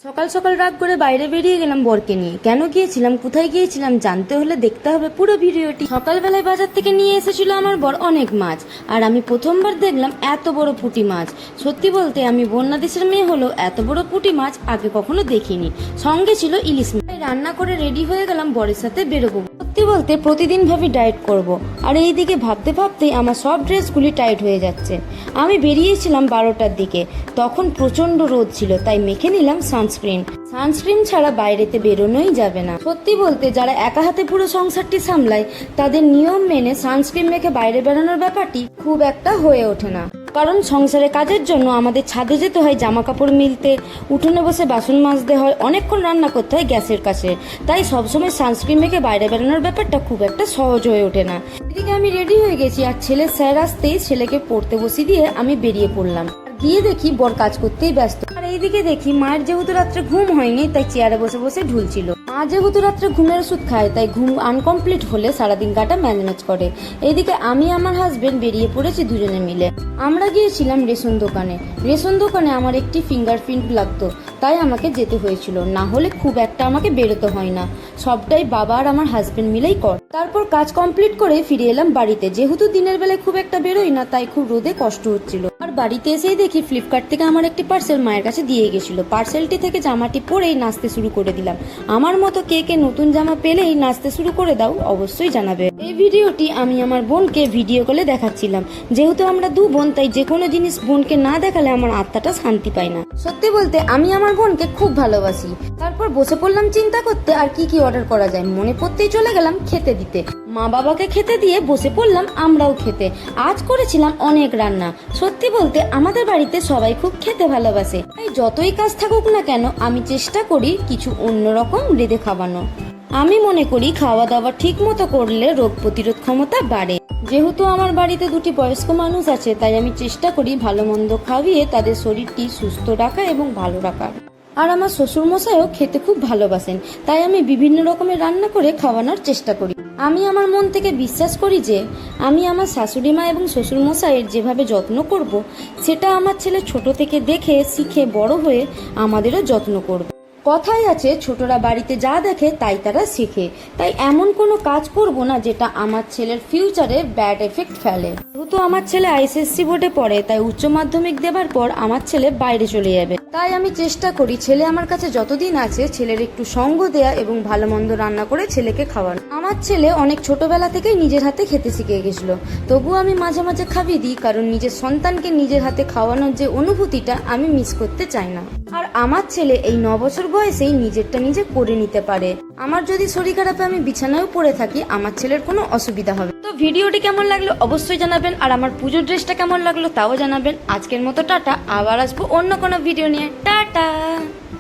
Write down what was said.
সকাল সকাল রাগ করে বাইরে বেরিয়ে গেলাম বরকে নিয়ে। কেন গিয়েছিলাম, কোথায় গিয়েছিলাম জানতে হলে দেখতে হবে পুরো ভিডিওটি। সকালবেলায় বাজার থেকে নিয়ে এসেছিল আমার বর অনেক মাছ, আর আমি প্রথমবার দেখলাম এত বড় পুঁটি মাছ। সত্যি বলতে আমি বন্যা দেশের মেয়ে হলেও এত বড় পুঁটি মাছ আগে কখনো দেখিনি। সঙ্গে ছিল ইলিশ মাছ। রান্না করে রেডি হয়ে গেলাম বরের সাথে বেরোবো। সত্যি বলতে প্রতিদিন ভাবি ডায়েট করব, আর এইদিকে ভাবতে ভাবতেই আমার সব ড্রেসগুলি টাইট হয়ে যাচ্ছে। আমি বেরিয়েছিলাম 12টার দিকে, তখন প্রচন্ড রোদ ছিল, তাই মেখে নিলাম সানস্ক্রিন ছাড়া বাইরেতে বেরোনোই যাবে না। সত্যি বলতে যারা একা হাতে পুরো সংসারটি সামলায় তাদের নিয়ম মেনে সানস্ক্রিন মেখে বাইরে বেরোনোর ব্যাপারটি খুব একটা হয়ে ওঠে না। কারণ সংসারে কাজের জন্য আমাদের ছাদে যেতে হয় জামা কাপড় মিলতে, উঠোনে বসে বাসন মাজতে হয়, অনেকক্ষণ রান্না করতে হয় গ্যাসের কাছে, তাই সবসময় সানস্ক্রিন মেখে বাইরে বেরোনোর ব্যাপারটা খুব একটা সহজ হয়ে ওঠে না। এদিকে আমি রেডি হয়ে গেছি, আর ছেলের স্যার আসতেই ছেলেকে পড়তে বসিয়ে দিয়ে আমি বেরিয়ে পড়লাম। গিয়ে দেখি বর কাজ করতেই ব্যস্ত, আর এইদিকে দেখি মায়ের যেহেতু রাত্রে ঘুম হয়নি তাই চেয়ারে বসে বসে ঢুলছিল। মা যেহেতু রাত্রে ঘুমের ওষুধ খায় তাই ঘুম আনকমপ্লিট হলে সারাদিন কাটা ম্যানেজ করে। এইদিকে আমি আমার হাজবেন্ড বেরিয়ে পড়েছি দুজনে মিলে। আমরা গিয়েছিলাম রেশন দোকানে আমার একটি ফিঙ্গারপ্রিন্ট লাগতো, তাই আমাকে যেতে হয়েছিল, না হলে খুব একটা আমাকে বেরোতে হয় না। সবটাই বাবা আর আমার হাজবেন্ড মিলেই কর। তারপর কাজ কমপ্লিট করে ফিরে এলাম বাড়িতে। যেহেতু দিনের বেলায় খুব একটা বেরোই না তাই খুব রোদে কষ্ট হচ্ছিল। আর বাড়িতে এসেই দেখি ফ্লিপকার্ট থেকে আমার একটি পার্সেল মায়ের কাছে দিয়ে গেছিল। পার্সেলটি থেকে জামাটি পরেই নাচতে শুরু করে দিলাম। আমার মতো কে কে নতুন জামা পেলেই নাচতে শুরু করে দাও অবশ্যই জানাবে। এই ভিডিওটি আমি আমার বোনকে ভিডিও কলে দেখাচ্ছিলাম। যেহেতু আমরা দু বোন তাই যে কোনো জিনিস বোনকে না দেখালে আমার আত্মাটা শান্তি পায় না। সত্যি বলতে আমি আমার বোনকে খুব ভালোবাসি। তারপর বসে পড়লাম চিন্তা করতে আর কি কি অর্ডার করা যায়। মনে পড়তেই চলে গেলাম খেতে দিতে। মা বাবাকে খেতে দিয়ে বসে পড়লাম আমরাও খেতে। আজ করেছিলাম অনেক রান্না। সত্যি বলতে আমাদের বাড়িতে সবাই খুব খেতে ভালোবাসে, তাই যতই কাজ থাকুক না কেন আমি চেষ্টা করি কিছু অন্যরকম রেঁধে খাওয়ানো। আমি মনে করি খাওয়া দাওয়া ঠিক মতো করলে রোগ প্রতিরোধ ক্ষমতা বাড়ে। যেহেতু আমার বাড়িতে দুটি বয়স্ক মানুষ আছে তাই আমি চেষ্টা করি ভালো মন্দ খাওয়িয়ে তাদের শরীরটি সুস্থ রাখা এবং ভালো রাখার। আর আমার শ্বশুর মশাইও খেতে খুব ভালোবাসেন, তাই আমি বিভিন্ন রকমের রান্না করে খাওয়ানোর চেষ্টা করি। আমি আমার মন থেকে বিশ্বাস করি যে আমি আমার শাশুড়ি মা এবং শ্বশুর মশাইয়ের যেভাবে যত্ন করব, সেটা আমার ছেলে ছোট থেকে দেখে শিখে বড় হয়ে আমাদেরও যত্ন করবে। কথাই আছে ছোটরা বাড়িতে যা দেখে তাই তারা শেখে, তাই এমন কোনো কাজ করব না যেটা আমার ছেলের ফিউচারে ব্যাড এফেক্ট ফেলে। যেহেতু আমার ছেলে আইসিএসসি বোর্ডে পড়ে তাই উচ্চ মাধ্যমিক দেবার পর আমার ছেলে বাইরে চলে যাবে, তাই আমি চেষ্টা করি ছেলে আমার কাছে যতদিন আছে ছেলের একটু সঙ্গ দেয়া এবং ভালো মন্দ রান্না করে ছেলেকে খাওয়ানো। আমার ছেলে অনেক ছোটবেলা থেকেই নিজের হাতে খেতে শিখে গেছিল, তবুও আমি মাঝে মাঝে খাইয়ে দিই, কারণ নিজের সন্তানকে নিজের হাতে খাওয়ানোর যে অনুভূতিটা আমি মিস করতে চাই না। আর আমার ছেলে এই 9 বছর বয়সেই নিজেরটা নিজে করে নিতে পারে। আমার যদি শরীর খারাপে আমি বিছানায়ও পড়ে থাকি আমার ছেলের কোনো অসুবিধা হবে। তো ভিডিওটি কেমন লাগলো অবশ্যই জানাবেন, আর আমার পুজোর ড্রেসটা কেমন লাগলো তাও জানাবেন। আজকের মতো টাটা, আবার আসবো অন্য কোনো ভিডিও নিয়ে। টাটা।